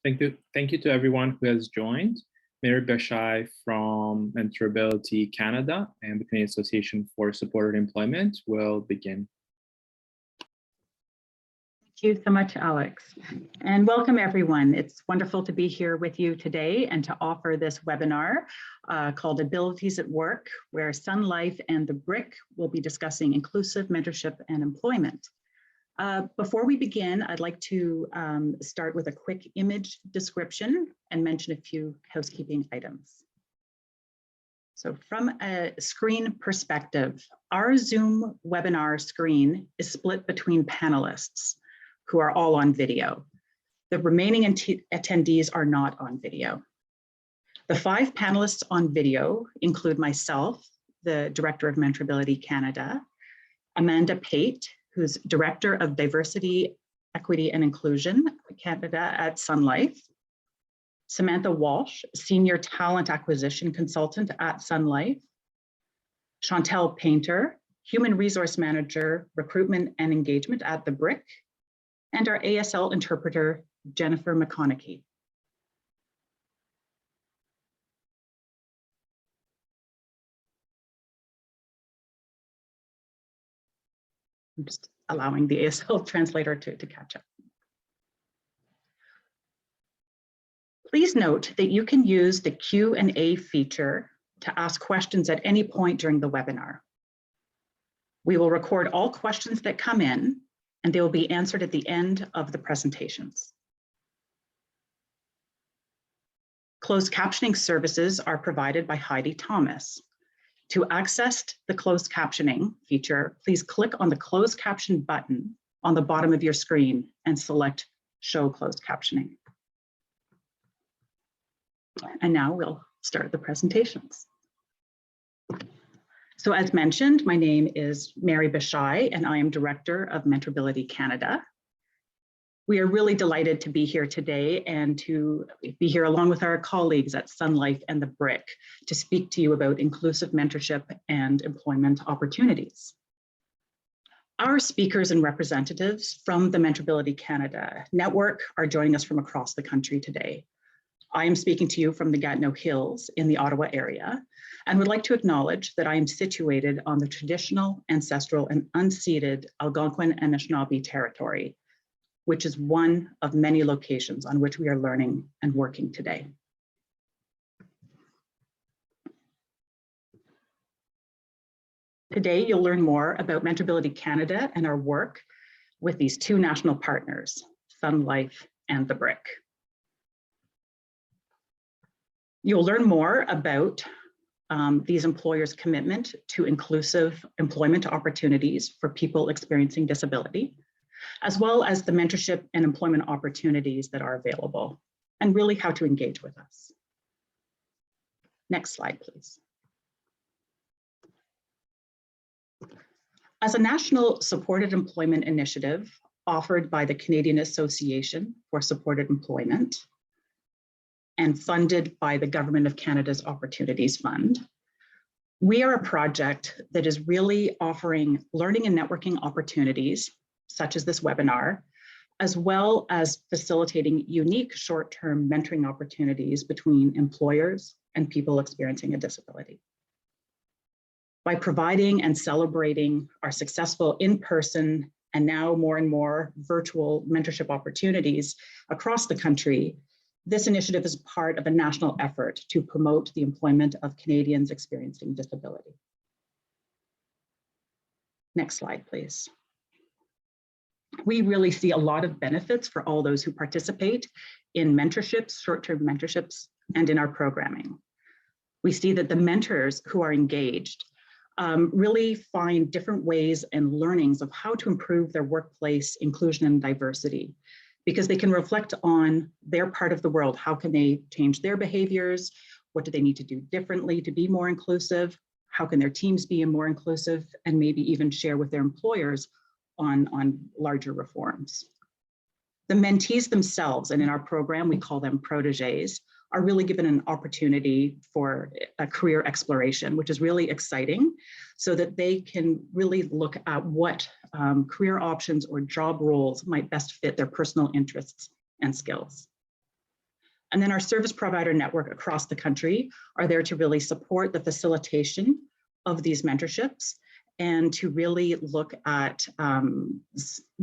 Thank you to everyone who has joined. Mary Beshai from MentorAbility Canada and the Canadian Association for Supported Employment will begin. Thank you so much, Alex. And welcome everyone. It's wonderful to be here with you today and to offer this webinar called Abilities at Work, where Sun Life and the BRIC will be discussing inclusive mentorship and employment. Before we begin, I'd like to start with a quick image description and mention a few housekeeping items. So from a screen perspective, our Zoom webinar screen is split between panelists who are all on video. The remaining attendees are not on video. The 5 panelists on video include myself, the Director of MentorAbility Canada, Amanda Pate, who's Director of Diversity, Equity and Inclusion Canada at Sun Life, Samantha Walsh, Senior Talent Acquisition Consultant at Sun Life, Chantel Painter, Human Resource Manager, Recruitment and Engagement at the BRIC, and our ASL interpreter, Jennifer McConaughey. I'm just allowing the ASL translator to catch up. Please note that you can use the Q&A feature to ask questions at any point during the webinar. We will record all questions that come in, and they will be answered at the end of the presentations. Closed captioning services are provided by Heidi Thomas. To access the closed captioning feature, please click on the closed caption button on the bottom of your screen and select Show Closed Captioning. And now we'll start the presentations. So as mentioned, my name is Mary Beshai, and I am Director of MentorAbility Canada. We are really delighted to be here today and to be here along with our colleagues at Sun Life and the BRIC to speak to you about inclusive mentorship and employment opportunities. Our speakers and representatives from the MentorAbility Canada network are joining us from across the country today. I am speaking to you from the Gatineau Hills in the Ottawa area, and would like to acknowledge that I am situated on the traditional, ancestral, and unceded Algonquin and Anishinaabe territory, which is one of many locations on which we are learning and working today. Today, you'll learn more about MentorAbility Canada and our work with these 2 national partners, Sun Life and the BRIC. You'll learn more about these employers' commitment to inclusive employment opportunities for people experiencing disability, as well as the mentorship and employment opportunities that are available, and really how to engage with us. Next slide, please. As a national supported employment initiative offered by the Canadian Association for Supported Employment, and funded by the Government of Canada's Opportunities Fund, we are a project that is really offering learning and networking opportunities, such as this webinar, as well as facilitating unique short-term mentoring opportunities between employers and people experiencing a disability. By providing and celebrating our successful in-person and now more and more virtual mentorship opportunities across the country, this initiative is part of a national effort to promote the employment of Canadians experiencing disability. Next slide, please. We really see a lot of benefits for all those who participate in mentorships, short-term mentorships, and in our programming. We see that the mentors who are engaged really find different ways and learnings of how to improve their workplace inclusion and diversity, because they can reflect on their part of the world. How can they change their behaviors? What do they need to do differently to be more inclusive? How can their teams be more inclusive? And maybe even share with their employers on larger reforms. The mentees themselves, and in our program, we call them proteges, are really given an opportunity for a career exploration, which is really exciting, so that they can really look at what career options or job roles might best fit their personal interests and skills. And then our service provider network across the country are there to really support the facilitation of these mentorships and to really look at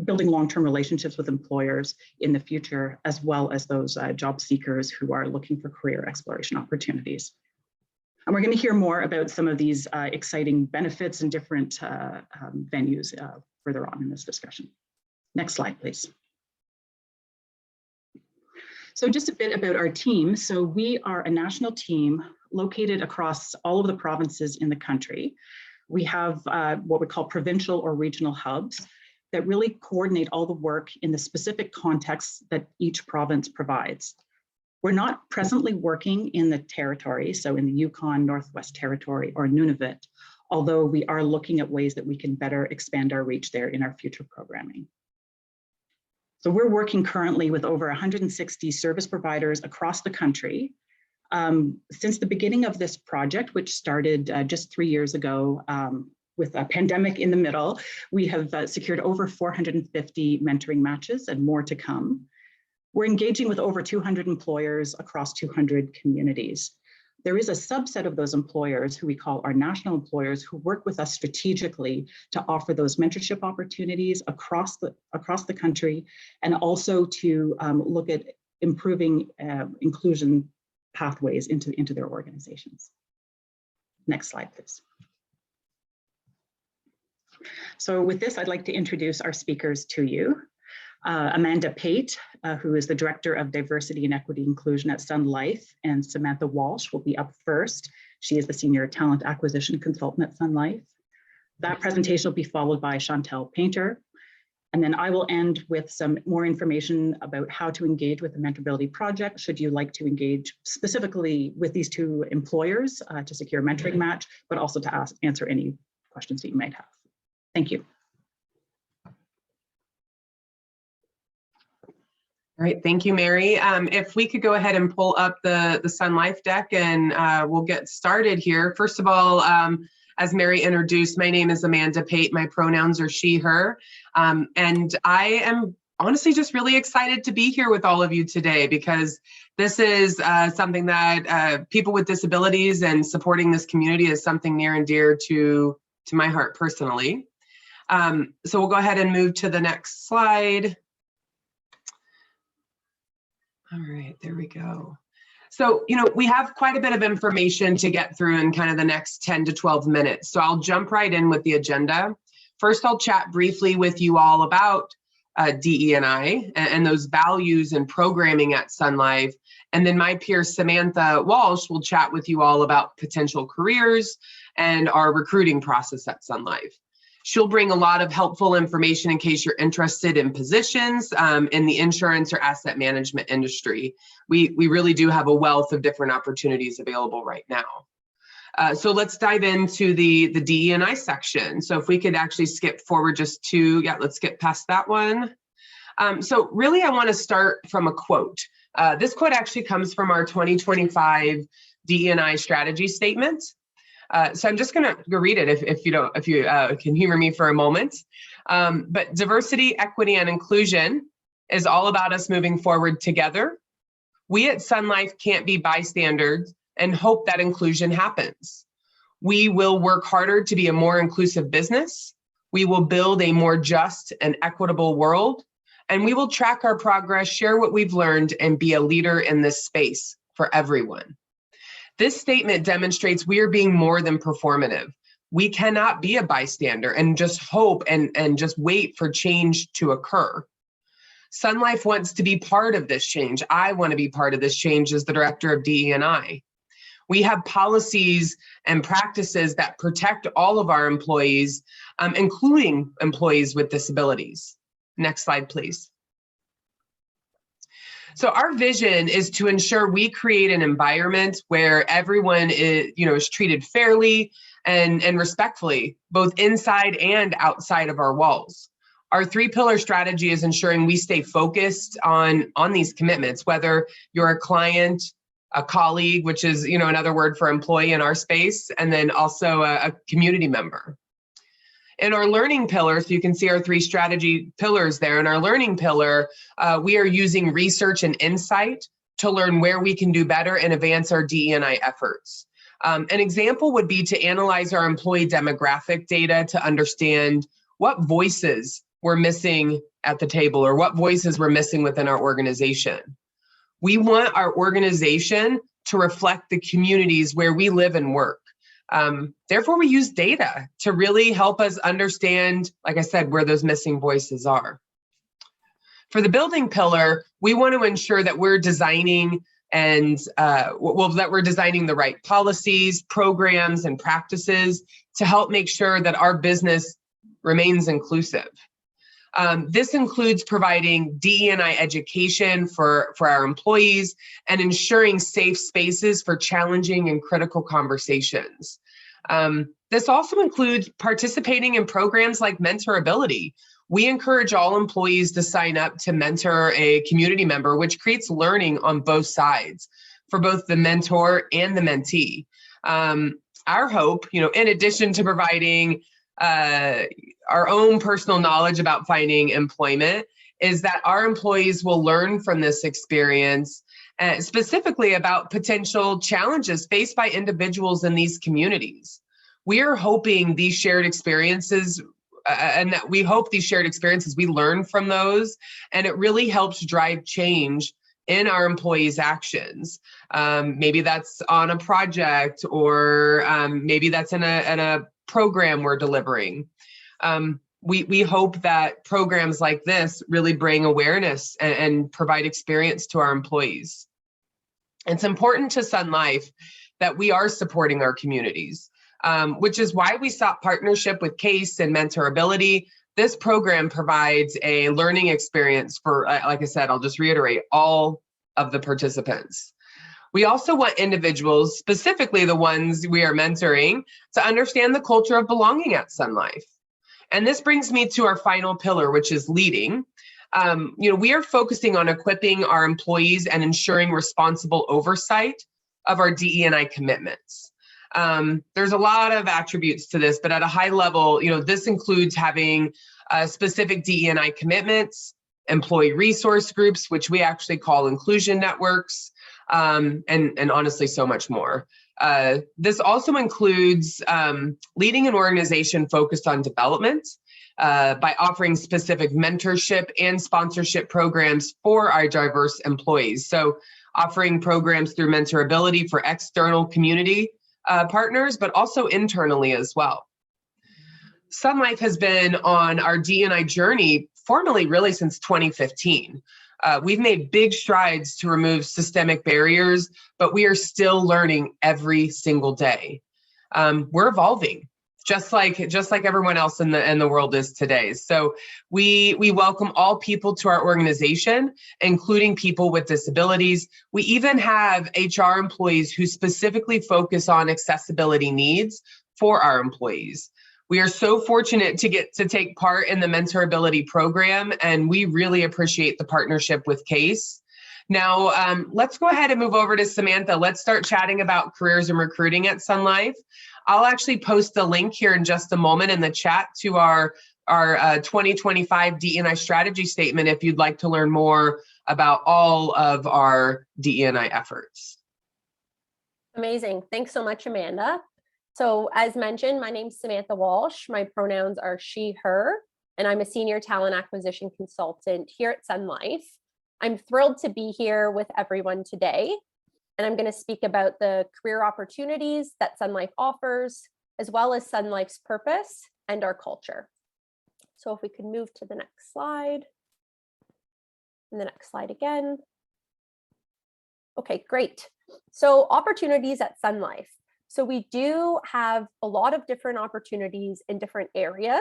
building long-term relationships with employers in the future, as well as those job seekers who are looking for career exploration opportunities. And we're going to hear more about some of these exciting benefits and different venues further on in this discussion. Next slide, please. So just a bit about our team. So we are a national team located across all of the provinces in the country. We have what we call provincial or regional hubs that really coordinate all the work in the specific contexts that each province provides. We're not presently working in the territory, so in the Yukon, Northwest Territory, or Nunavut, although we are looking at ways that we can better expand our reach there in our future programming. So we're working currently with over 160 service providers across the country. Since the beginning of this project, which started just 3 years ago with a pandemic in the middle, we have secured over 450 mentoring matches and more to come. We're engaging with over 200 employers across 200 communities. There is a subset of those employers who we call our national employers who work with us strategically to offer those mentorship opportunities across the country, and also to look at improving inclusion pathways into their organizations. Next slide, please. So with this, I'd like to introduce our speakers to you. Amanda Pate, who is the Director of Diversity and Equity Inclusion at Sun Life, and Samantha Walsh will be up first. She is the Senior Talent Acquisition Consultant at Sun Life. That presentation will be followed by Chantel Painter. And then I will end with some more information about how to engage with the MentorAbility project, should you like to engage specifically with these two employers to secure a mentoring match, but also to answer any questions that you might have. Thank you. All right, thank you, Mary. If we could go ahead and pull up the Sun Life deck, and we'll get started here. First of all, as Mary introduced, my name is Amanda Pate. My pronouns are she, her. And I am honestly just really excited to be here with all of you today, because this is something that people with disabilities and supporting this community is something near and dear to my heart personally. So we'll go ahead and move to the next slide. All right, there we go. So, we have quite a bit of information to get through in kind of the next 10 to 12 minutes. So I'll jump right in with the agenda. First, I'll chat briefly with you all about DE&I and those values and programming at Sun Life. And then my peer Samantha Walsh will chat with you all about potential careers and our recruiting process at Sun Life. She'll bring a lot of helpful information in case you're interested in positions in the insurance or asset management industry. We really do have a wealth of different opportunities available right now. So let's dive into the DE&I section. So if we could actually skip forward just to, let's skip past that one. So really, I want to start from a quote. This quote actually comes from our 2025 DE&I strategy statement. So I'm just going to go read it if you can humor me for a moment. But diversity, equity, and inclusion is all about us moving forward together. We at Sun Life can't be bystanders and hope that inclusion happens. We will work harder to be a more inclusive business. We will build a more just and equitable world, and we will track our progress, share what we've learned, and be a leader in this space for everyone. This statement demonstrates we are being more than performative. We cannot be a bystander and just hope and just wait for change to occur. Sun Life wants to be part of this change. I want to be part of this change as the Director of DE&I. We have policies and practices that protect all of our employees, including employees with disabilities. Next slide, please. So our vision is to ensure we create an environment where everyone is treated fairly and respectfully, both inside and outside of our walls. Our three-pillar strategy is ensuring we stay focused on these commitments, whether you're a client, a colleague, which is another word for employee in our space, and then also a community member. In our learning pillar, so you can see our three strategy pillars there. In our learning pillar, we are using research and insight to learn where we can do better and advance our DE&I efforts. An example would be to analyze our employee demographic data to understand what voices we're missing at the table or what voices we're missing within our organization. We want our organization to reflect the communities where we live and work. Therefore, we use data to really help us understand, like I said, where those missing voices are. For the building pillar, we want to ensure that we're designing and that we're designing the right policies, programs, and practices to help make sure that our business remains inclusive. This includes providing DE&I education for our employees and ensuring safe spaces for challenging and critical conversations. This also includes participating in programs like MentorAbility. We encourage all employees to sign up to mentor a community member, which creates learning on both sides for both the mentor and the mentee. Our hope, in addition to providing our own personal knowledge about finding employment, is that our employees will learn from this experience, specifically about potential challenges faced by individuals in these communities. We are hoping these shared experiences, we learn from those, and it really helps drive change in our employees' actions. Maybe that's on a project, or maybe that's in a program we're delivering. We hope that programs like this really bring awareness and provide experience to our employees. It's important to Sun Life that we are supporting our communities, which is why we sought partnership with CASE and MentorAbility. This program provides a learning experience for, like I said, I'll just reiterate, all of the participants. We also want individuals, specifically the ones we are mentoring, to understand the culture of belonging at Sun Life. And this brings me to our final pillar, which is leading. We are focusing on equipping our employees and ensuring responsible oversight of our DE&I commitments. There's a lot of attributes to this, but at a high level, this includes having specific DE&I commitments, employee resource groups, which we actually call inclusion networks, and honestly, so much more. This also includes leading an organization focused on development by offering specific mentorship and sponsorship programs for our diverse employees. So offering programs through MentorAbility for external community partners, but also internally as well. Sun Life has been on our DE&I journey formally really since 2015. We've made big strides to remove systemic barriers, but we are still learning every single day. We're evolving, just like everyone else in the world is today. So we welcome all people to our organization, including people with disabilities. We even have HR employees who specifically focus on accessibility needs for our employees. We are so fortunate to get to take part in the MentorAbility program, and we really appreciate the partnership with CASE. Now, let's go ahead and move over to Samantha. Let's start chatting about careers and recruiting at Sun Life. I'll actually post a link here in just a moment in the chat to our 2025 DE&I strategy statement if you'd like to learn more about all of our DE&I efforts. Amazing. Thanks so much, Amanda. So as mentioned, my name's Samantha Walsh. My pronouns are she, her, and I'm a senior talent acquisition consultant here at Sun Life. I'm thrilled to be here with everyone today, and I'm going to speak about the career opportunities that Sun Life offers, as well as Sun Life's purpose and our culture. So if we could move to the next slide, and the next slide again. Okay, great. So opportunities at Sun Life. So we do have a lot of different opportunities in different areas.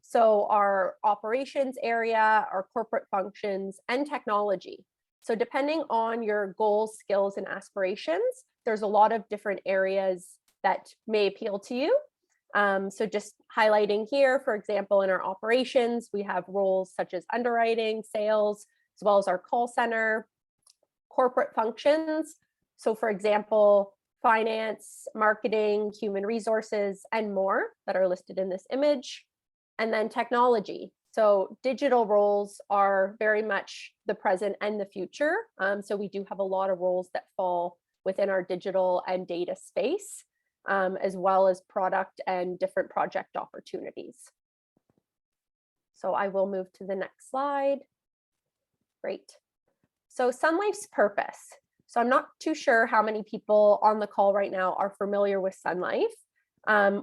So our operations area, our corporate functions, and technology. So depending on your goals, skills, and aspirations, there's a lot of different areas that may appeal to you. So just highlighting here, for example, in our operations, we have roles such as underwriting, sales, as well as our call center, corporate functions. So for example, finance, marketing, human resources, and more that are listed in this image. And then technology. So digital roles are very much the present and the future. So we do have a lot of roles that fall within our digital and data space, as well as product and different project opportunities. So I will move to the next slide. Great. So Sun Life's purpose. So I'm not too sure how many people on the call right now are familiar with Sun Life.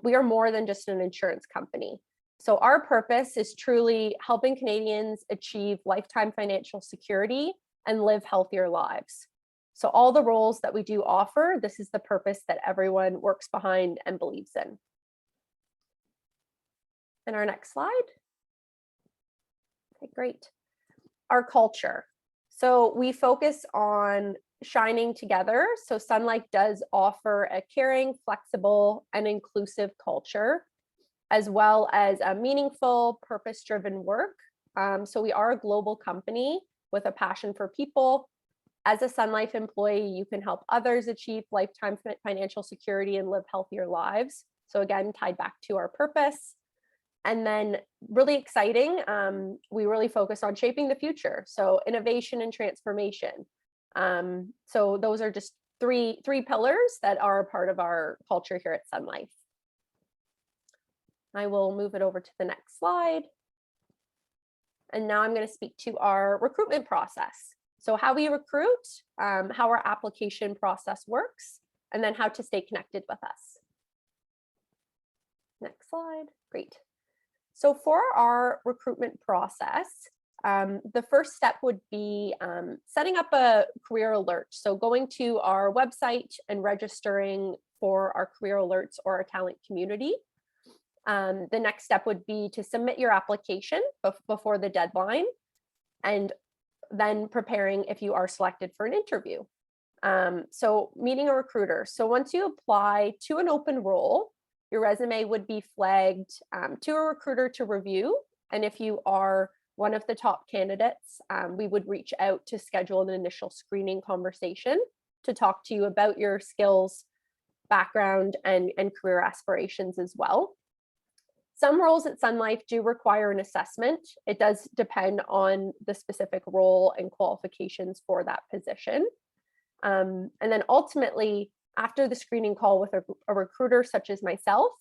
We are more than just an insurance company. So our purpose is truly helping Canadians achieve lifetime financial security and live healthier lives. So all the roles that we do offer, this is the purpose that everyone works behind and believes in. And our next slide. Okay, great. Our culture. So we focus on shining together. So Sun Life does offer a caring, flexible, and inclusive culture, as well as a meaningful, purpose-driven work. So we are a global company with a passion for people. As a Sun Life employee, you can help others achieve lifetime financial security and live healthier lives. So again, tied back to our purpose. And then really exciting, we really focus on shaping the future. So innovation and transformation. So those are just three pillars that are a part of our culture here at Sun Life. I will move it over to the next slide. And now I'm going to speak to our recruitment process. So how we recruit, how our application process works, and then how to stay connected with us. Next slide. Great. So for our recruitment process, the first step would be setting up a career alert. So going to our website and registering for our career alerts or our talent community. The next step would be to submit your application before the deadline, and then preparing if you are selected for an interview. So meeting a recruiter. So once you apply to an open role, your resume would be flagged to a recruiter to review. And if you are one of the top candidates, we would reach out to schedule an initial screening conversation to talk to you about your skills, background, and career aspirations as well. Some roles at Sun Life do require an assessment. It does depend on the specific role and qualifications for that position. And then ultimately, after the screening call with a recruiter such as myself,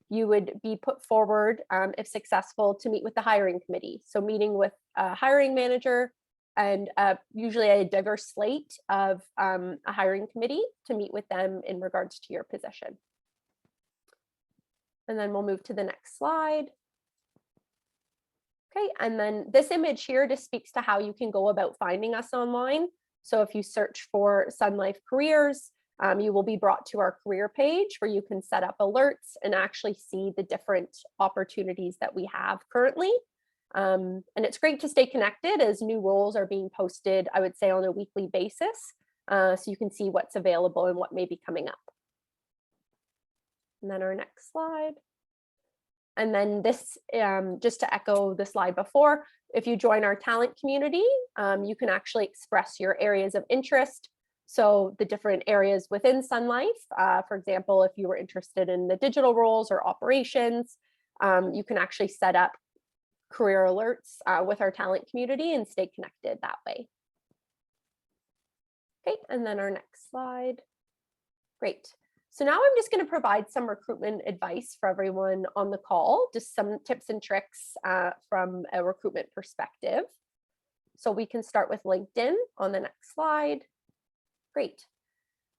you would be put forward, if successful, to meet with the hiring committee. So meeting with a hiring manager and usually a diverse slate of a hiring committee to meet with them in regards to your position. And then we'll move to the next slide. Okay, and then this image here just speaks to how you can go about finding us online. So if you search for Sun Life Careers, you will be brought to our career page where you can set up alerts and actually see the different opportunities that we have currently. And it's great to stay connected as new roles are being posted, I would say, on a weekly basis. So you can see what's available and what may be coming up. And then our next slide. And then this, just to echo the slide before, if you join our talent community, you can actually express your areas of interest. So the different areas within Sun Life, for example, if you were interested in the digital roles or operations, you can actually set up career alerts with our talent community and stay connected that way. Okay, and then our next slide. Great. So now I'm just going to provide some recruitment advice for everyone on the call, just some tips and tricks from a recruitment perspective. So we can start with LinkedIn on the next slide. Great.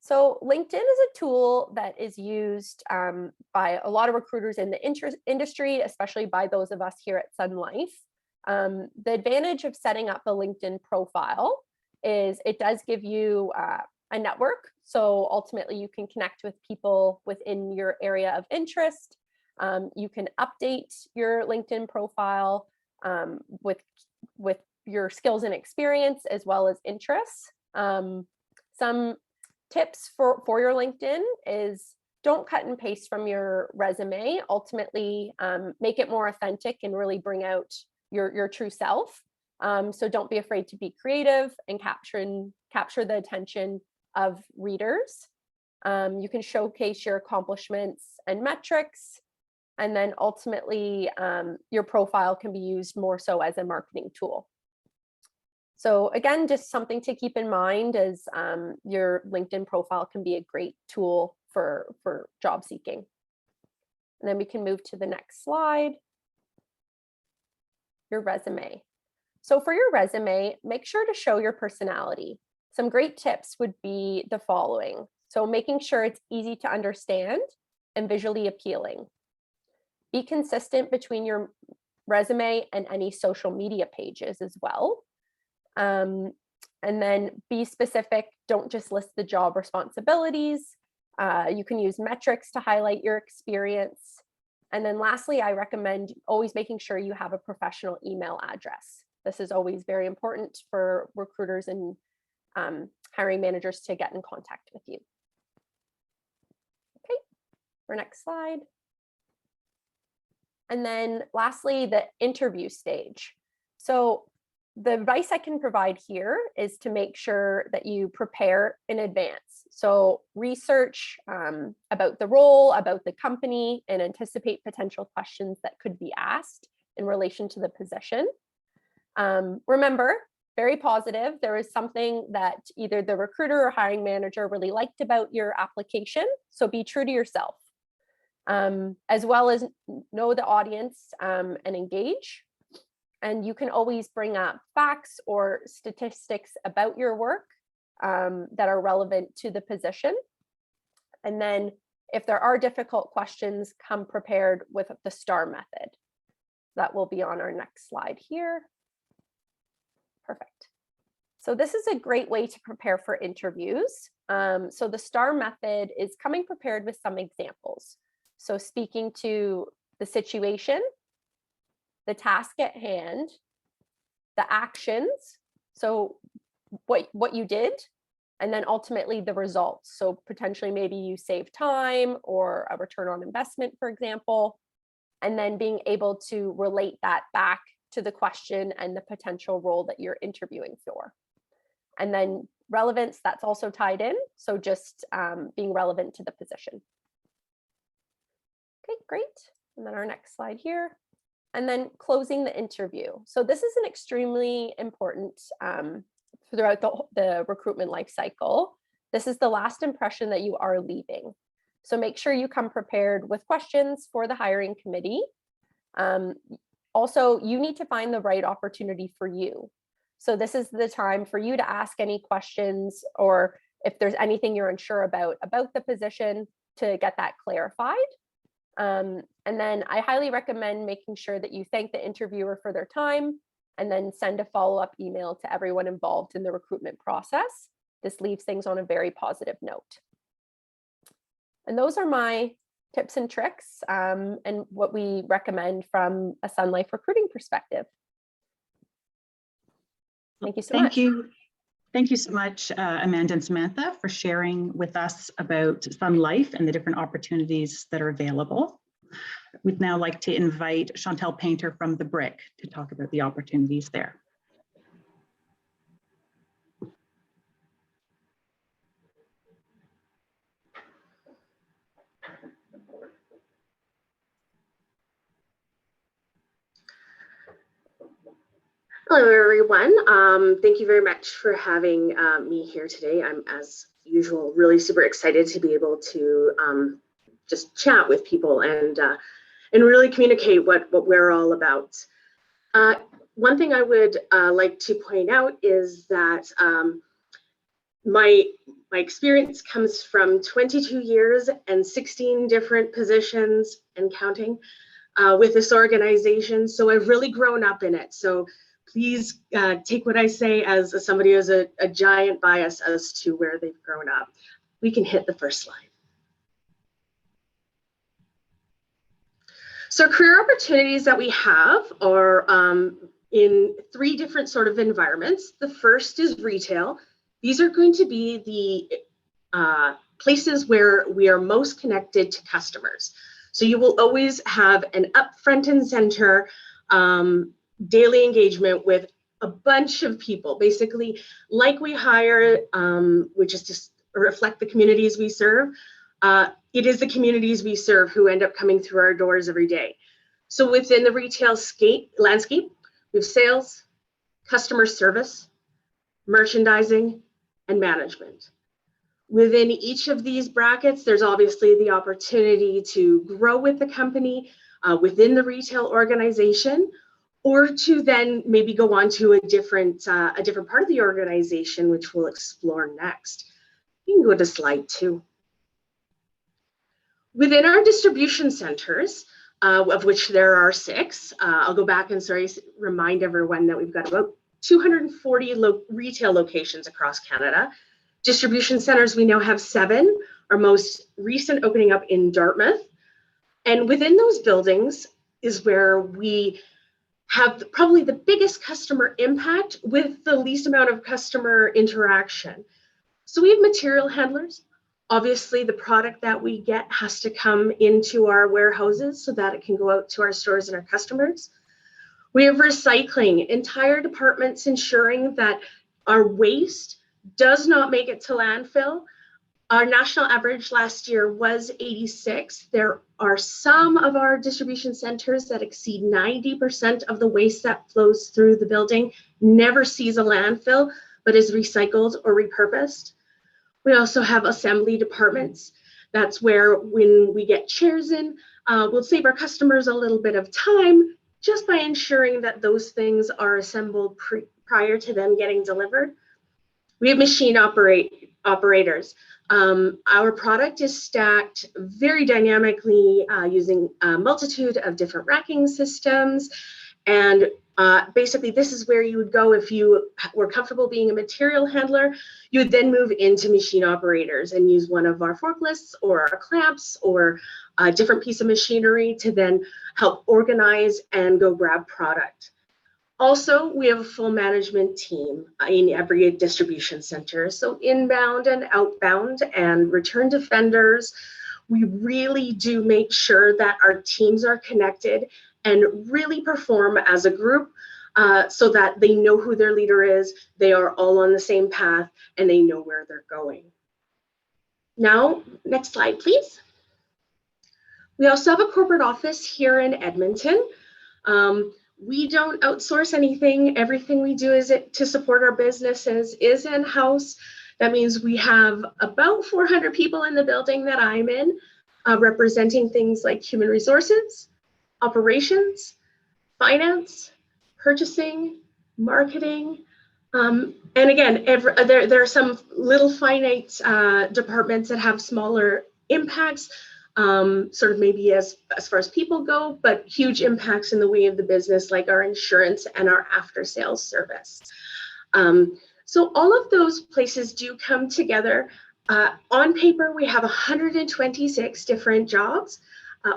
So LinkedIn is a tool that is used by a lot of recruiters in the industry, especially by those of us here at Sun Life. The advantage of setting up a LinkedIn profile is it does give you a network. So ultimately you can connect with people within your area of interest. You can update your LinkedIn profile with your skills and experience as well as interests. Some tips for your LinkedIn is don't cut and paste from your resume. Ultimately, make it more authentic and really bring out your true self. So don't be afraid to be creative and capture the attention of readers. You can showcase your accomplishments and metrics, And then ultimately, your profile can be used more so as a marketing tool. So again, just something to keep in mind is your LinkedIn profile can be a great tool for job seeking. And then we can move to the next slide, your resume. So for your resume, make sure to show your personality. Some great tips would be the following. So making sure it's easy to understand and visually appealing. Be consistent between your resume and any social media pages as well. And then be specific. Don't just list the job responsibilities. You can use metrics to highlight your experience. And then lastly, I recommend always making sure you have a professional email address. This is always very important for recruiters and hiring managers to get in contact with you. Okay, our next slide. And then lastly, the interview stage. So the advice I can provide here is to make sure that you prepare in advance. So research about the role, about the company, and anticipate potential questions that could be asked in relation to the position. Remember, very positive. There is something that either the recruiter or hiring manager really liked about your application. So be true to yourself, as well as know the audience and engage. And you can always bring up facts or statistics about your work that are relevant to the position. And then if there are difficult questions, come prepared with the STAR method. That will be on our next slide here. Perfect. So this is a great way to prepare for interviews. So the STAR method is coming prepared with some examples. So speaking to the situation, the task at hand, the actions, so what you did, and then ultimately the results. So potentially maybe you save time or a return on investment, for example, and then being able to relate that back to the question and the potential role that you're interviewing for. And then relevance, that's also tied in. So just being relevant to the position. Okay, great. And then our next slide here. And then closing the interview. So this is an extremely important throughout the recruitment life cycle. This is the last impression that you are leaving. So make sure you come prepared with questions for the hiring committee. Also, you need to find the right opportunity for you. So this is the time for you to ask any questions, or if there's anything you're unsure about the position, to get that clarified. And then I highly recommend making sure that you thank the interviewer for their time and then send a follow-up email to everyone involved in the recruitment process. This leaves things on a very positive note. And those are my tips and tricks and what we recommend from a Sun Life recruiting perspective. Thank you so much. Thank you so much, Amanda and Samantha, for sharing with us about Sun Life and the different opportunities that are available. We'd now like to invite Chantel Painter from the BRIC to talk about the opportunities there. Hello, everyone. Thank you very much for having me here today. I'm, as usual, really super excited to be able to just chat with people and really communicate what we're all about. One thing I would like to point out is that my experience comes from 22 years and 16 different positions and counting with this organization. So I've really grown up in it. So please take what I say as somebody who has a giant bias as to where they've grown up. We can hit the first slide. So career opportunities that we have are in 3 different sort of environments. The first is retail. These are going to be the places where we are most connected to customers. So you will always have an upfront and center daily engagement with a bunch of people, basically like we hire, which is to reflect the communities we serve. it is the communities we serve who end up coming through our doors every day. So within the retail landscape, we have sales, customer service, merchandising, and management. Within each of these brackets, there's obviously the opportunity to grow with the company within the retail organization, or to then maybe go on to a different part of the organization, which we'll explore next. You can go to slide 2. Within our distribution centers, of which there are 6, I'll go back and remind everyone that we've got about 240 retail locations across Canada. Distribution centers, we now have 7, our most recent opening up in Dartmouth. And within those buildings is where we have probably the biggest customer impact with the least amount of customer interaction. So we have material handlers. Obviously, the product that we get has to come into our warehouses so that it can go out to our stores and our customers. We have recycling, entire departments ensuring that our waste does not make it to landfill. Our national average last year was 86. There are some of our distribution centers that exceed 90% of the waste that flows through the building never sees a landfill, but is recycled or repurposed. We also have assembly departments. That's where when we get chairs in, we'll save our customers a little bit of time just by ensuring that those things are assembled prior to them getting delivered. We have machine operators. Our product is stacked very dynamically using a multitude of different racking systems. And basically, this is where you would go if you were comfortable being a material handler. You would then move into machine operators and use one of our forklifts or our clamps or a different piece of machinery to then help organize and go grab product. Also, we have a full management team in every distribution center. So inbound and outbound and return to vendors, we really do make sure that our teams are connected and really perform as a group so that they know who their leader is, they are all on the same path, and they know where they're going. Now, next slide, please. We also have a corporate office here in Edmonton. We don't outsource anything. Everything we do is to support our businesses is in-house. That means we have about 400 people in the building that I'm in, representing things like human resources, operations, finance, purchasing, marketing. And again, there are some little finite departments that have smaller impacts, sort of maybe as far as people go, but huge impacts in the way of the business, like our insurance and our after-sales service. So all of those places do come together. On paper, we have 126 different jobs.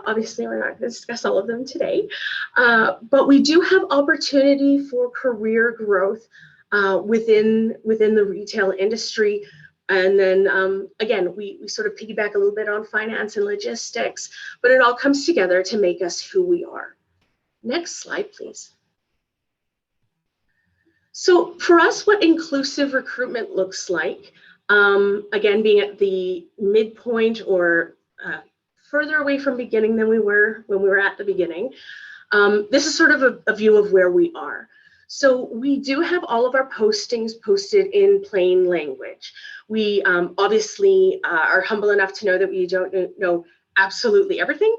Obviously, we're not going to discuss all of them today, but we do have opportunity for career growth within the retail industry. And then again, we sort of piggyback a little bit on finance and logistics, but it all comes together to make us who we are. Next slide, please. So for us, what inclusive recruitment looks like, again, being at the midpoint or further away from beginning than we were when we were at the beginning, this is sort of a view of where we are. So we do have all of our postings posted in plain language. We obviously are humble enough to know that we don't know absolutely everything.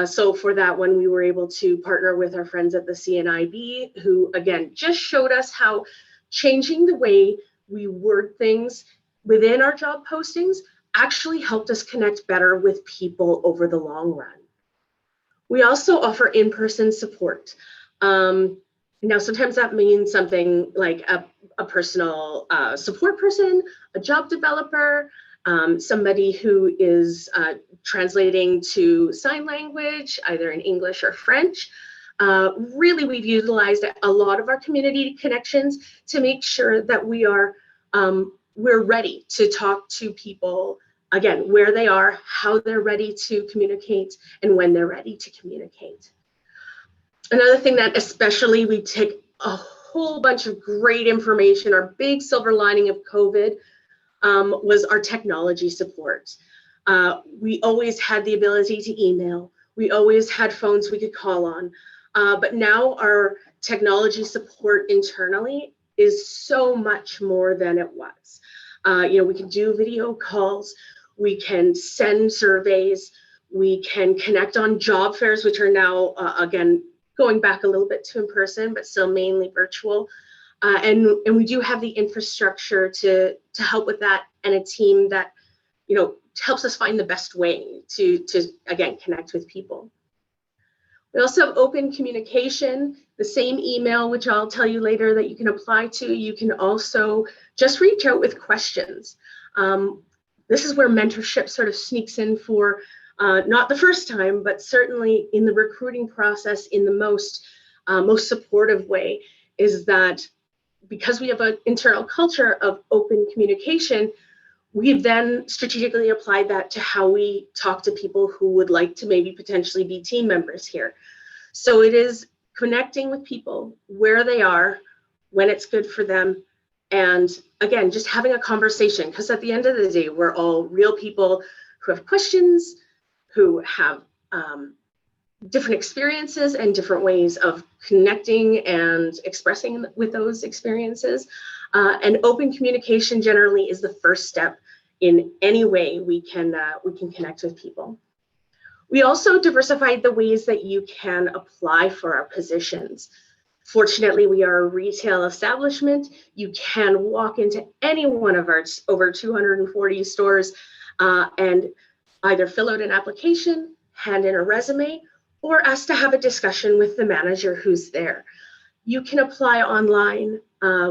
So for that one, we were able to partner with our friends at the CNIB, who again, just showed us how changing the way we word things within our job postings actually helped us connect better with people over the long run. We also offer in-person support. Now, sometimes that means something like a personal support person, a job developer, somebody who is translating to sign language, either in English or French. Really, we've utilized a lot of our community connections to make sure that we're ready to talk to people, again, where they are, how they're ready to communicate, and when they're ready to communicate. Another thing that especially we take a whole bunch of great information, our big silver lining of COVID was our technology support. We always had the ability to email. We always had phones we could call on. But now our technology support internally is so much more than it was. We can do video calls, we can send surveys, we can connect on job fairs, which are now, again, going back a little bit to in person, but still mainly virtual. And we do have the infrastructure to help with that, and a team that, helps us find the best way to again, connect with people. We also have open communication, the same email, which I'll tell you later, that you can apply to. You can also just reach out with questions. This is where mentorship sort of sneaks in for not the first time, but certainly in the recruiting process in the most supportive way, is that because we have an internal culture of open communication, we've then strategically applied that to how we talk to people who would like to maybe potentially be team members here. So it is connecting with people where they are, when it's good for them, and again, just having a conversation, because at the end of the day, we're all real people who have questions, who have different experiences and different ways of connecting and expressing with those experiences. And open communication generally is the first step in any way we can connect with people. We also diversified the ways that you can apply for our positions. Fortunately, we are a retail establishment. You can walk into any one of our over 240 stores and either fill out an application, hand in a resume, or ask to have a discussion with the manager who's there. You can apply online.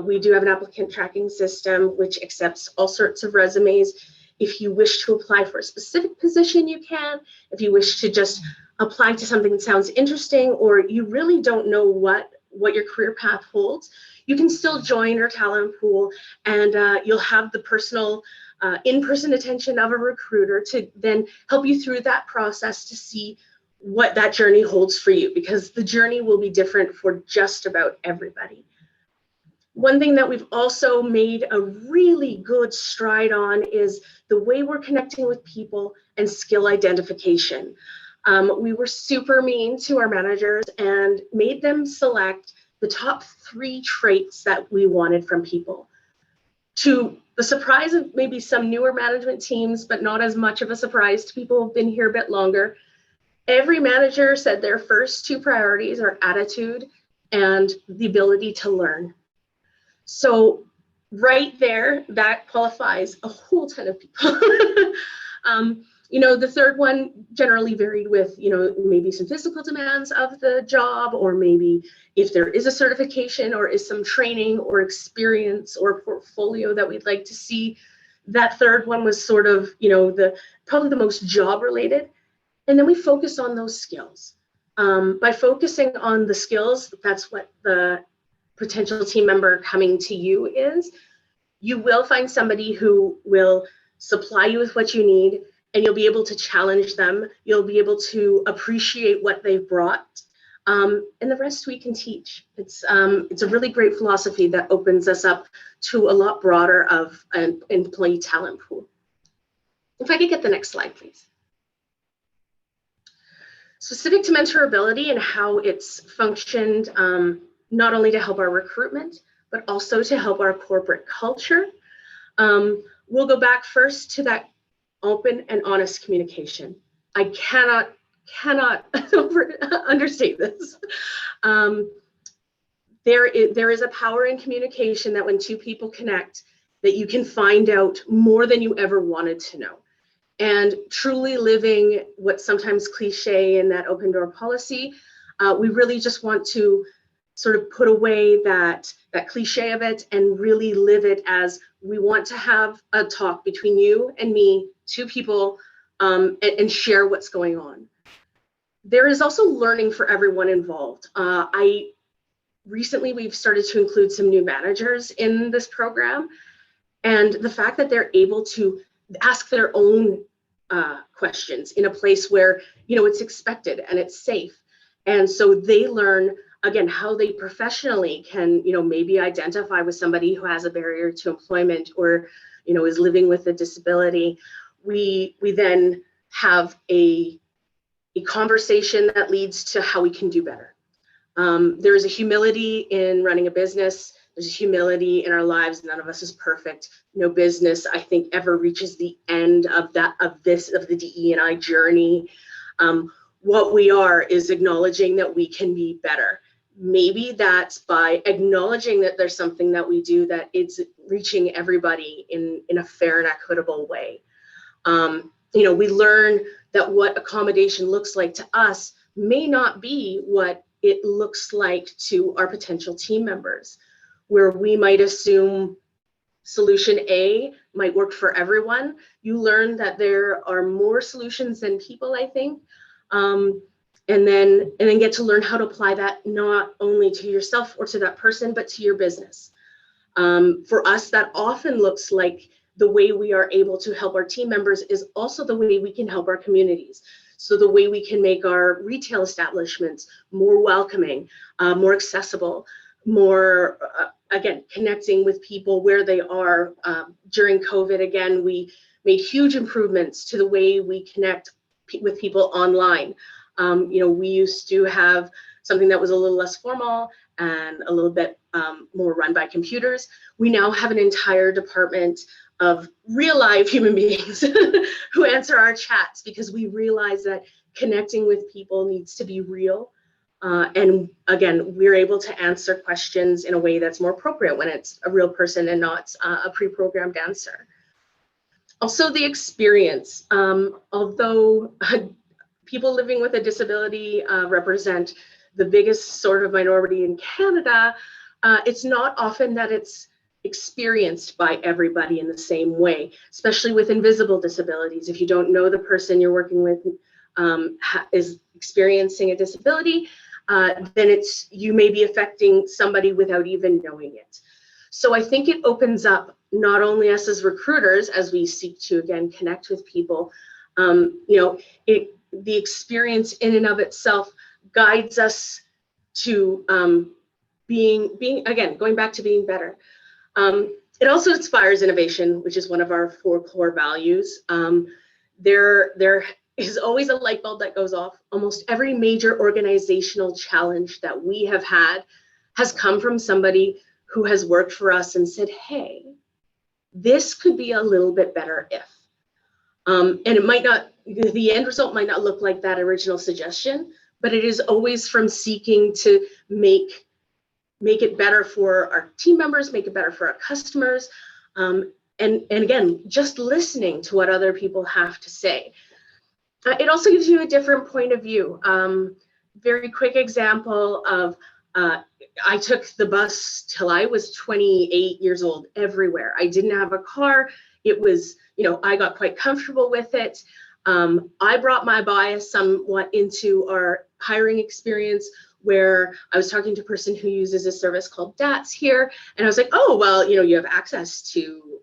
We do have an applicant tracking system which accepts all sorts of resumes. If you wish to apply for a specific position, you can. If you wish to just apply to something that sounds interesting, or you really don't know what your career path holds, you can still join our talent pool, and you'll have the personal in-person attention of a recruiter to then help you through that process to see what that journey holds for you, because the journey will be different for just about everybody. One thing that we've also made a really good stride on is the way we're connecting with people and skill identification. We were super mean to our managers and made them select the top 3 traits that we wanted from people. To the surprise of maybe some newer management teams, but not as much of a surprise to people who've been here a bit longer, every manager said their first 2 priorities are attitude and the ability to learn. So right there, that qualifies a whole ton of people. The third one generally varied with, maybe some physical demands of the job, or maybe if there is a certification or is some training or experience or portfolio that we'd like to see. That third one was sort of, probably the most job related. And then we focus on those skills. By focusing on the skills, that's what the potential team member coming to you is. You will find somebody who will supply you with what you need, and you'll be able to challenge them. You'll be able to appreciate what they've brought, and the rest we can teach. It's a really great philosophy that opens us up to a lot broader of an employee talent pool. If I could get the next slide, please. Specific to mentorability and how it's functioned, not only to help our recruitment, but also to help our corporate culture. We'll go back first to that open and honest communication. I cannot understate this. There is a power in communication that when 2 people connect, that you can find out more than you ever wanted to know. And truly living what's sometimes cliche in that open door policy, we really just want to sort of put away that cliche of it and really live it as we want to have a talk between you and me, 2 people, and share what's going on. There is also learning for everyone involved. Recently, we've started to include some new managers in this program, and the fact that they're able to ask their own questions in a place where, it's expected and it's safe. And so they learn, again, how they professionally can, maybe identify with somebody who has a barrier to employment or, is living with a disability. we then have a conversation that leads to how we can do better. There is a humility in running a business. There's a humility in our lives. None of us is perfect. No business, I think, ever reaches the end of the DE&I journey. What we are is acknowledging that we can be better. Maybe that's by acknowledging that there's something that we do that it's reaching everybody in a fair and equitable way. We learn that what accommodation looks like to us may not be what it looks like to our potential team members, where we might assume solution A might work for everyone. You learn that there are more solutions than people, I think, and then get to learn how to apply that not only to yourself or to that person, but to your business. For us, that often looks like the way we are able to help our team members is also the way we can help our communities. So the way we can make our retail establishments more welcoming, more accessible, more, again, connecting with people where they are. During COVID, again, we made huge improvements to the way we connect with people online. We used to have something that was a little less formal and a little bit more run by computers. We now have an entire department of real live human beings who answer our chats, because we realize that connecting with people needs to be real. And again, we're able to answer questions in a way that's more appropriate when it's a real person and not a pre-programmed answer. Also, the experience. Although people living with a disability represent the biggest sort of minority in Canada, it's not often that it's experienced by everybody in the same way, especially with invisible disabilities. If you don't know the person you're working with is experiencing a disability, then you may be affecting somebody without even knowing it. So I think it opens up not only us as recruiters, as we seek to, again, connect with people, the experience in and of itself guides us to being, again, going back to being better. It also inspires innovation, which is one of our 4 core values. There is always a light bulb that goes off. Almost every major organizational challenge that we have had has come from somebody who has worked for us and said, hey, this could be a little bit better if. And it might not, the end result might not look like that original suggestion, but it is always from seeking to make it better for our team members, make it better for our customers, and again, just listening to what other people have to say. It also gives you a different point of view. Very quick example of, I took the bus till I was 28 years old everywhere. I didn't have a car. It was, I got quite comfortable with it. I brought my bias somewhat into our hiring experience, where I was talking to a person who uses a service called DATS here. And I was like, oh, well, you have access to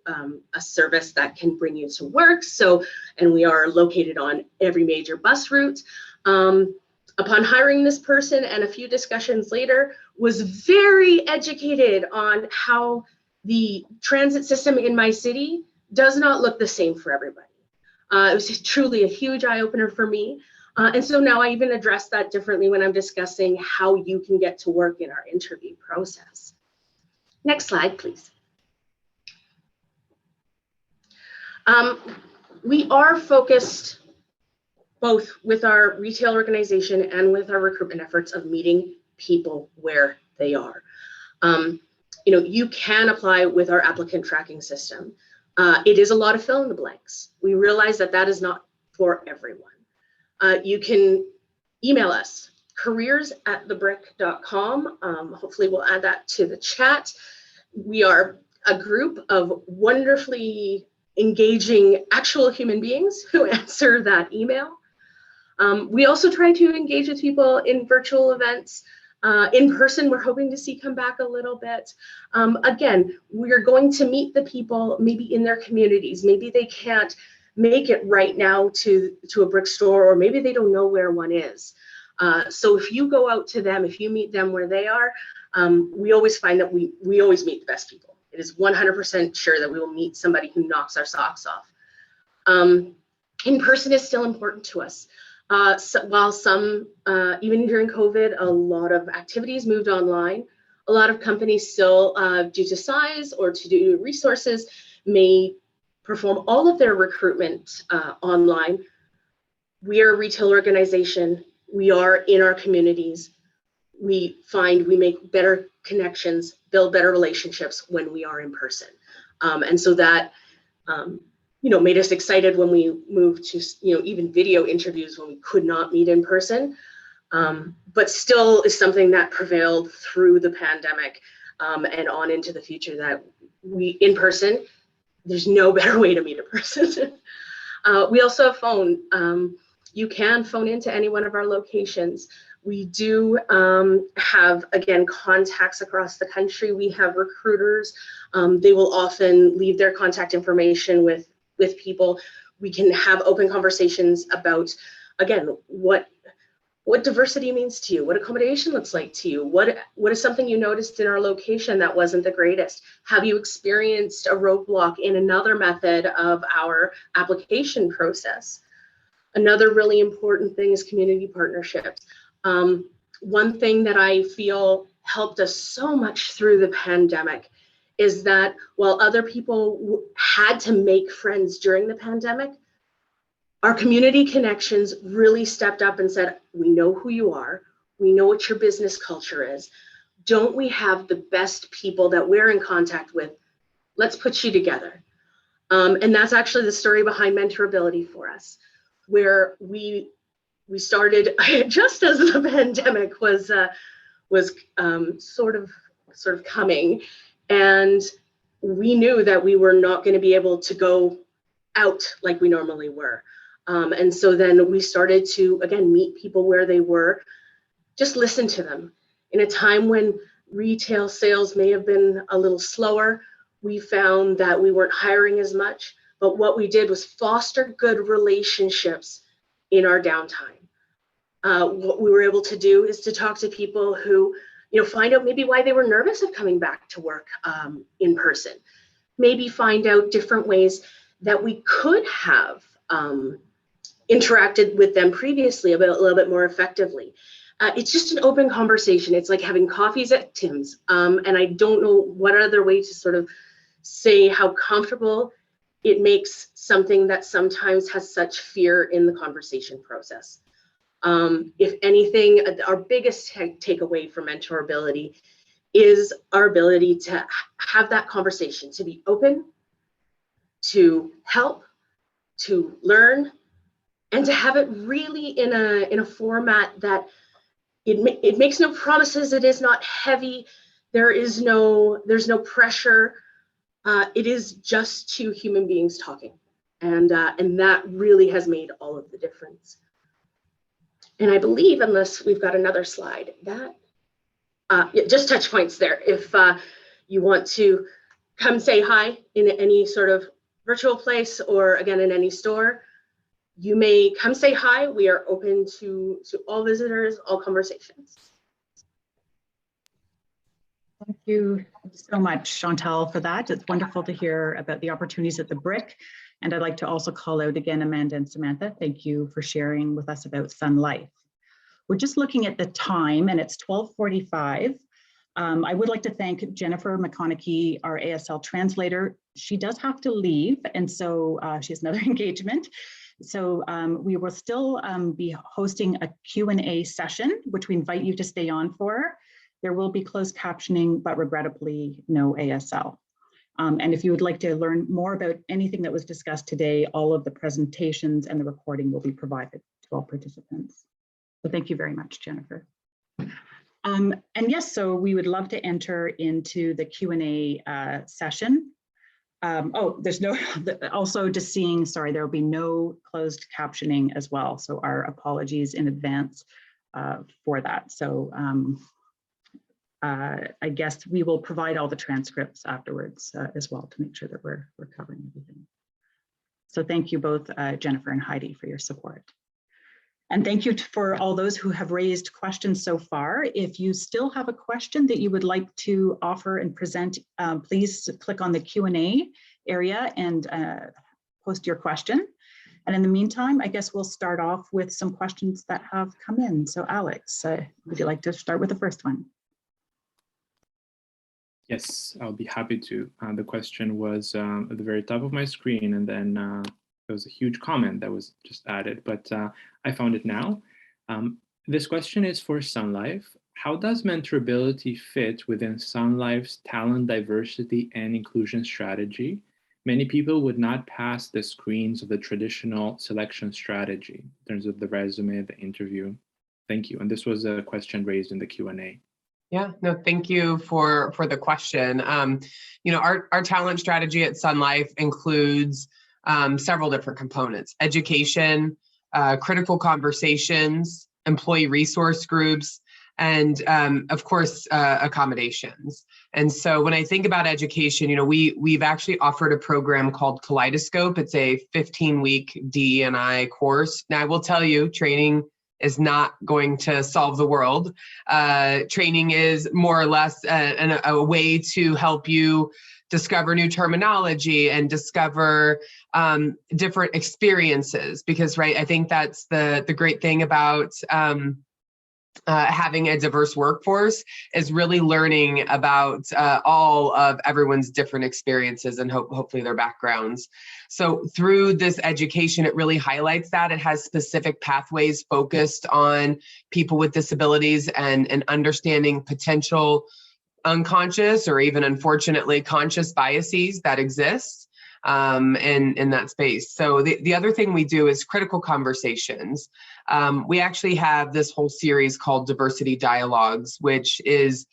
a service that can bring you to work. So, and we are located on every major bus route. Upon hiring this person and a few discussions later, was very educated on how the transit system in my city does not look the same for everybody. It was truly a huge eye-opener for me. And so now I even address that differently when I'm discussing how you can get to work in our interview process. Next slide, please. We are focused both with our retail organization and with our recruitment efforts of meeting people where they are. You can apply with our applicant tracking system. It is a lot of fill in the blanks. We realize that that is not for everyone. You can email us, careers@thebrick.com. Hopefully we'll add that to the chat. We are a group of wonderfully engaging actual human beings who answer that email. We also try to engage with people in virtual events. In person, we're hoping to see come back a little bit. Again, we're going to meet the people maybe in their communities. Maybe they can't make it right now to a brick store, or maybe they don't know where one is. So if you go out to them, if you meet them where they are, we always find that we always meet the best people. It is 100% sure that we will meet somebody who knocks our socks off. In person is still important to us. So while some, even during COVID, a lot of activities moved online, a lot of companies still, due to size or to do resources, may perform all of their recruitment online. We are a retail organization. We are in our communities. We find we make better connections, build better relationships when we are in person. And so that, made us excited when we moved to, even video interviews when we could not meet in person, but still is something that prevailed through the pandemic and on into the future, that in person, there's no better way to meet a person. We also have phone. You can phone into any one of our locations. We do have, again, contacts across the country. We have recruiters. They will often leave their contact information with people. We can have open conversations about, again, what diversity means to you, what accommodation looks like to you, what is something you noticed in our location that wasn't the greatest? Have you experienced a roadblock in another method of our application process? Another really important thing is community partnerships. One thing that I feel helped us so much through the pandemic is that while other people had to make friends during the pandemic, our community connections really stepped up and said, we know who you are. We know what your business culture is. Don't we have the best people that we're in contact with? Let's put you together. And that's actually the story behind MentorAbility for us, where we started just as the pandemic was sort of coming, and we knew that we were not going to be able to go out like we normally were. And so then we started to, again, meet people where they were, just listen to them. In a time when retail sales may have been a little slower, we found that we weren't hiring as much, but what we did was foster good relationships in our downtime. What we were able to do is to talk to people who, find out maybe why they were nervous of coming back to work in person. Maybe find out different ways that we could have interacted with them previously a little bit more effectively. It's just an open conversation. It's like having coffees at Tim's. And I don't know what other way to sort of say how comfortable it makes something that sometimes has such fear in the conversation process. If anything, our biggest takeaway from MentorAbility is our ability to have that conversation, to be open, to help, to learn, and to have it really in a format that it makes no promises. It is not heavy. There's no pressure. It is just two human beings talking, and that really has made all of the difference. And I believe, unless we've got another slide, that just touch points there. If you want to come say hi in any sort of virtual place, or again in any store, you may come say hi. We are open to all visitors, all conversations. Thank you so much, Chantal, for that. It's wonderful to hear about the opportunities at the BRIC. And I'd like to also call out again, Amanda and Samantha, thank you for sharing with us about Sun Life. We're just looking at the time, and it's 12:45. I would like to thank Jennifer McConaughey, our ASL translator. She does have to leave, and so she has another engagement. So we will still be hosting a Q&A session, which we invite you to stay on for. There will be closed captioning, but regrettably no ASL. And if you would like to learn more about anything that was discussed today, all of the presentations and the recording will be provided to all participants. So thank you very much, Jennifer. And yes, so we would love to enter into the Q&A session. There's no, also just seeing, sorry, there will be no closed captioning as well. So our apologies in advance for that. So I guess we will provide all the transcripts afterwards as well to make sure that we're covering everything. So thank you both, Jennifer and Heidi, for your support. And thank you for all those who have raised questions so far. If you still have a question that you would like to offer and present, please click on the Q&A area and post your question. And in the meantime, I guess we'll start off with some questions that have come in. So Alex, would you like to start with the first one? Yes, I'll be happy to. The question was at the very top of my screen, and then there was a huge comment that was just added, but I found it now. This question is for Sun Life. How does MentorAbility fit within Sun Life's talent diversity and inclusion strategy? Many people would not pass the screens of the traditional selection strategy in terms of the resume, the interview. Thank you. And this was a question raised in the Q&A. Yeah, no, thank you for the question. Our talent strategy at Sun Life includes several different components: education, critical conversations, employee resource groups, and of course, accommodations. And so when I think about education, we've actually offered a program called Kaleidoscope. It's a 15-week DE&I course. Now, I will tell you, training is not going to solve the world. Training is more or less a way to help you discover new terminology and discover different experiences. Because, right, I think that's the great thing about having a diverse workforce is really learning about all of everyone's different experiences and hopefully their backgrounds. So through this education, it really highlights that. It has specific pathways focused on people with disabilities and understanding potential unconscious or even unfortunately conscious biases that exist in that space. So the other thing we do is critical conversations. We actually have this whole series called Diversity Dialogues, which is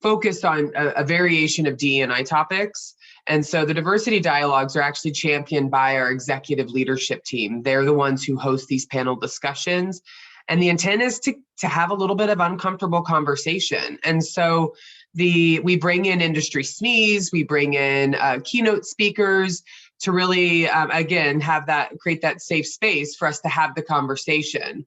focused on a variation of DE&I topics. And so the Diversity Dialogues are actually championed by our executive leadership team. They're the ones who host these panel discussions. And the intent is to have a little bit of uncomfortable conversation. And so we bring in industry SMEs, we bring in keynote speakers to really, again, create that safe space for us to have the conversation.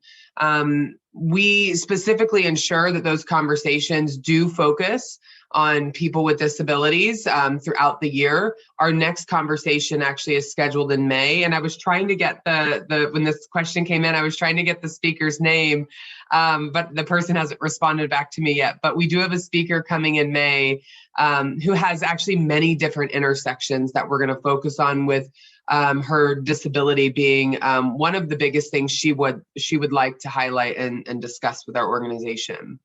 We specifically ensure that those conversations do focus on people with disabilities throughout the year. Our next conversation actually is scheduled in May, and I was trying to get when this question came in, I was trying to get the speaker's name, but the person hasn't responded back to me yet. But we do have a speaker coming in May who has actually many different intersections that we're going to focus on, with her disability being one of the biggest things she would like to highlight and discuss with our organization.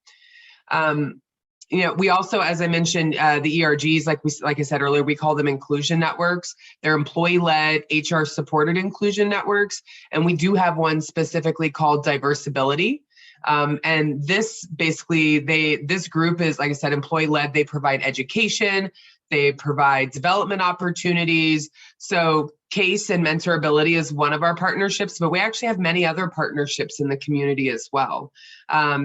We also, as I mentioned, the ERGs, like I said earlier, we call them inclusion networks. They're employee-led, HR-supported inclusion networks, and we do have one specifically called Diversability. And this basically, this group is, like I said, employee-led. They provide education, they provide development opportunities. So CASE and MentorAbility is one of our partnerships, but we actually have many other partnerships in the community as well.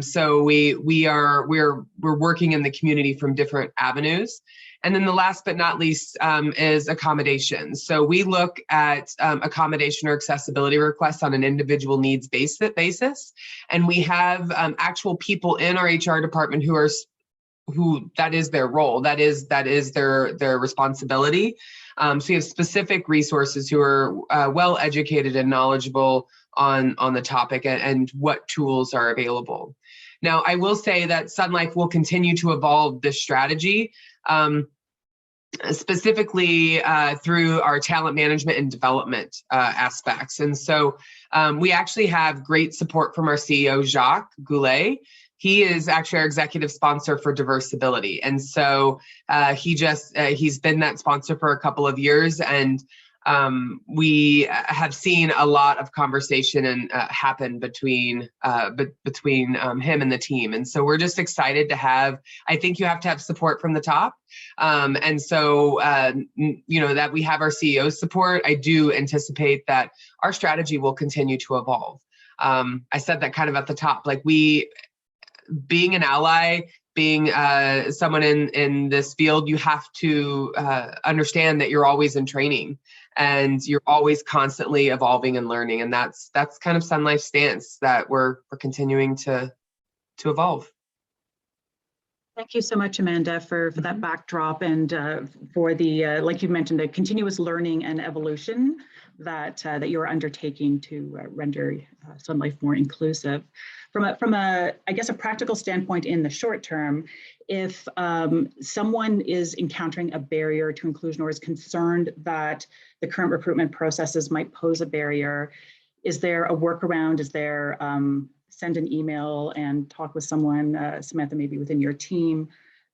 So we're working in the community from different avenues. And then the last but not least is accommodations. So we look at accommodation or accessibility requests on an individual needs basis. And we have actual people in our HR department who that is their role, that is their responsibility. So you have specific resources who are well educated and knowledgeable on the topic and what tools are available. Now, I will say that Sun Life will continue to evolve this strategy, specifically through our talent management and development aspects. And so we actually have great support from our CEO, Jacques Goulet. He is actually our executive sponsor for Diversability. And so he's been that sponsor for a couple of years, and we have seen a lot of conversation and happen between him and the team. And so we're just excited to have, I think you have to have support from the top. And so, that we have our CEO's support. I do anticipate that our strategy will continue to evolve. I said that kind of at the top, being an ally, being someone in this field, you have to understand that you're always in training and you're always constantly evolving and learning. And that's kind of Sun Life's stance, that we're continuing to evolve. Thank you so much, Amanda, for that backdrop and for the, like you mentioned, the continuous learning and evolution that you're undertaking to render Sun Life more inclusive. From a, I guess, a practical standpoint in the short term, if someone is encountering a barrier to inclusion or is concerned that the current recruitment processes might pose a barrier, is there a workaround? Is there send an email and talk with someone, Samantha, maybe within your team,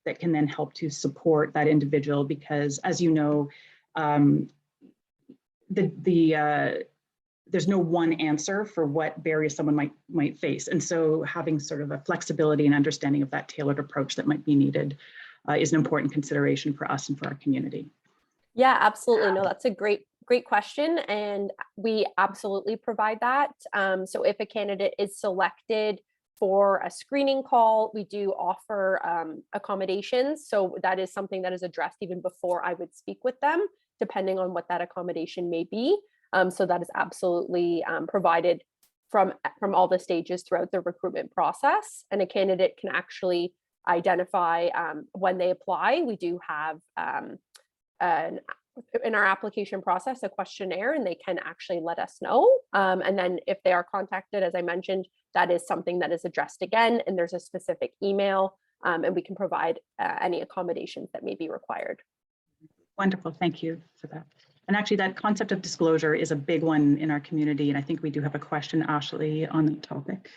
that can then help to support that individual? Because as you know, there's no one answer for what barriers someone might face. And so having sort of a flexibility and understanding of that tailored approach that might be needed is an important consideration for us and for our community. Yeah, absolutely. No, that's a great question. And we absolutely provide that. So if a candidate is selected for a screening call, we do offer accommodations. So that is something that is addressed even before I would speak with them, depending on what that accommodation may be. So that is absolutely provided from all the stages throughout the recruitment process. And a candidate can actually identify when they apply. We do have in our application process a questionnaire, and they can actually let us know. And then if they are contacted, as I mentioned, that is something that is addressed again, and there's a specific email, and we can provide any accommodations that may be required. Wonderful, thank you for that. And actually that concept of disclosure is a big one in our community, and I think we do have a question, Ashley, on the topic.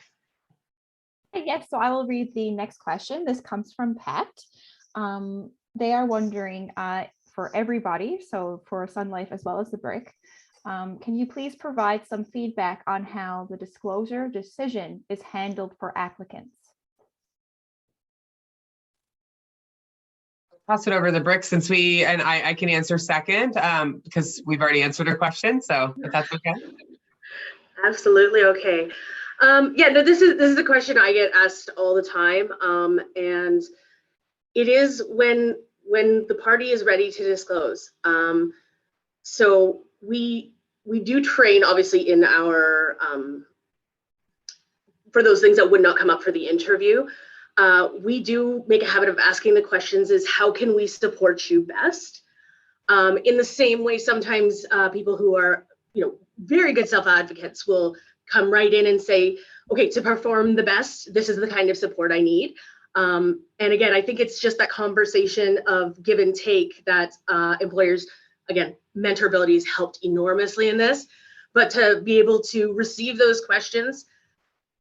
Yes, so I will read the next question. This comes from Pate. They are wondering, for everybody, so for Sun Life as well as the BRIC, can you please provide some feedback on how the disclosure decision is handled for applicants? Pass it over to the BRIC since I can answer second because we've already answered a question. So if that's okay. Absolutely okay. Yeah, no, this is a question I get asked all the time, and it is when the party is ready to disclose. So we do train, obviously, in our for those things that would not come up for the interview. We do make a habit of asking the questions is, how can we support you best? In the same way, sometimes people who are, very good self-advocates will come right in and say, okay, to perform the best, this is the kind of support I need. And again, I think it's just that conversation of give and take that employers, again, MentorAbility has helped enormously in this, but to be able to receive those questions,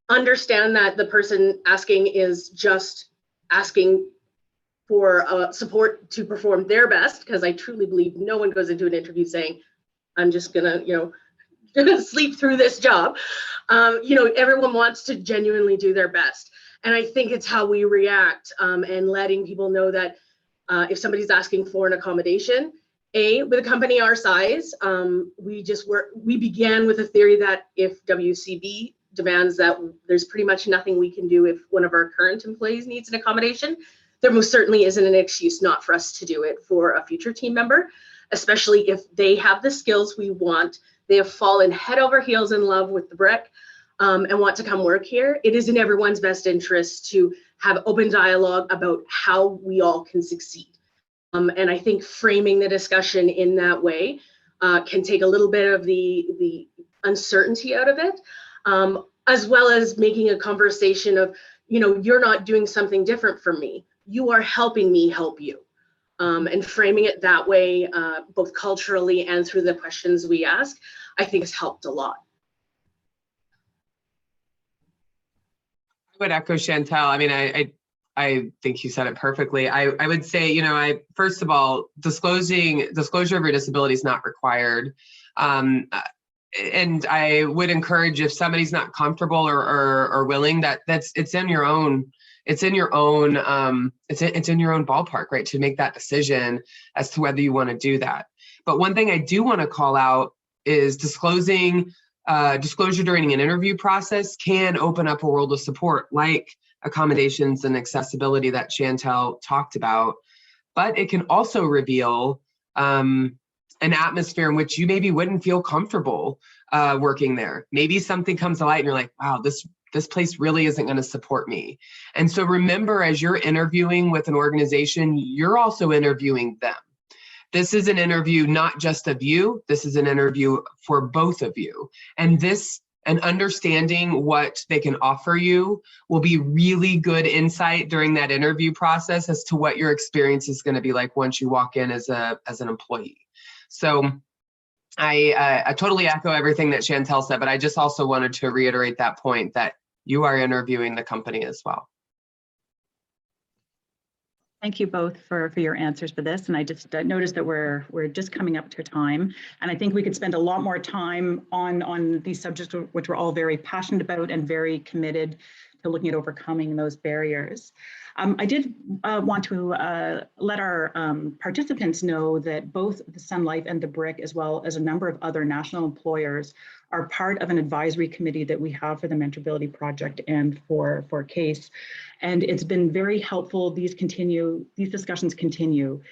understand that the person asking is just asking for support to perform their best, because I truly believe no one goes into an interview saying, I'm just gonna, sleep through this job. Everyone wants to genuinely do their best. And I think it's how we react and letting people know that if somebody's asking for an accommodation, with a company our size, we began with a theory that if WCB demands that there's pretty much nothing we can do if one of our current employees needs an accommodation, there most certainly isn't an excuse not for us to do it for a future team member, especially if they have the skills we want, they have fallen head over heels in love with the BRIC, and want to come work here. It is in everyone's best interest to have open dialogue about how we all can succeed. And I think framing the discussion in that way can take a little bit of the uncertainty out of it, as well as making a conversation of, you're not doing something different from me. You are helping me help you. And framing it that way, both culturally and through the questions we ask, I think has helped a lot. I would echo Chantal. I mean, I think you said it perfectly. I would say, first of all, disclosure of your disability is not required. And I would encourage, if somebody's not comfortable or willing, it's in your own ballpark, right, to make that decision as to whether you want to do that. But one thing I do want to call out is disclosure during an interview process can open up a world of support, like accommodations and accessibility that Chantal talked about. But it can also reveal an atmosphere in which you maybe wouldn't feel comfortable working there. Maybe something comes to light and you're like, wow, this place really isn't going to support me. And so remember, as you're interviewing with an organization, you're also interviewing them. This is an interview not just of you, this is an interview for both of you. And understanding what they can offer you will be really good insight during that interview process as to what your experience is going to be like once you walk in as an employee. So I totally echo everything that Chantel said, but I just also wanted to reiterate that point that you are interviewing the company as well. Thank you both for your answers for this. And I just noticed that we're just coming up to time. And I think we could spend a lot more time on these subjects, which we're all very passionate about and very committed to looking at overcoming those barriers. I did want to let our participants know that both the Sun Life and the BRIC, as well as a number of other national employers, are part of an advisory committee that we have for the MentorAbility Project and for CASE. And it's been very helpful. These discussions continue.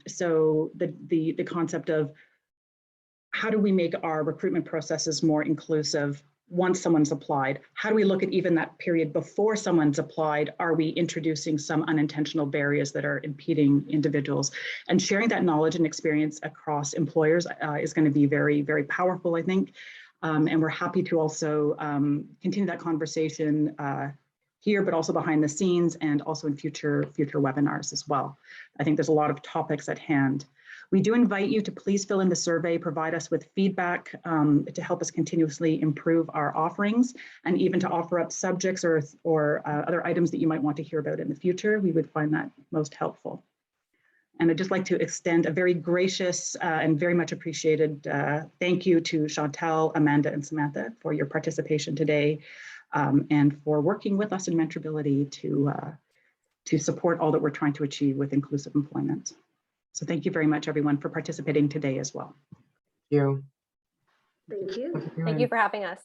So the concept of how do we make our recruitment processes more inclusive once someone's applied? How do we look at even that period before someone's applied? Are we introducing some unintentional barriers that are impeding individuals? And sharing that knowledge and experience across employers is going to be very, very powerful, I think. And we're happy to also continue that conversation here, but also behind the scenes and also in future webinars as well. I think there's a lot of topics at hand. We do invite you to please fill in the survey, provide us with feedback to help us continuously improve our offerings, and even to offer up subjects or other items that you might want to hear about in the future. We would find that most helpful. And I'd just like to extend a very gracious and very much appreciated thank you to Chantel, Amanda, and Samantha for your participation today and for working with us in MentorAbility to support all that we're trying to achieve with inclusive employment. So thank you very much, everyone, for participating today as well. Thank you. Thank you. Thank you for having us.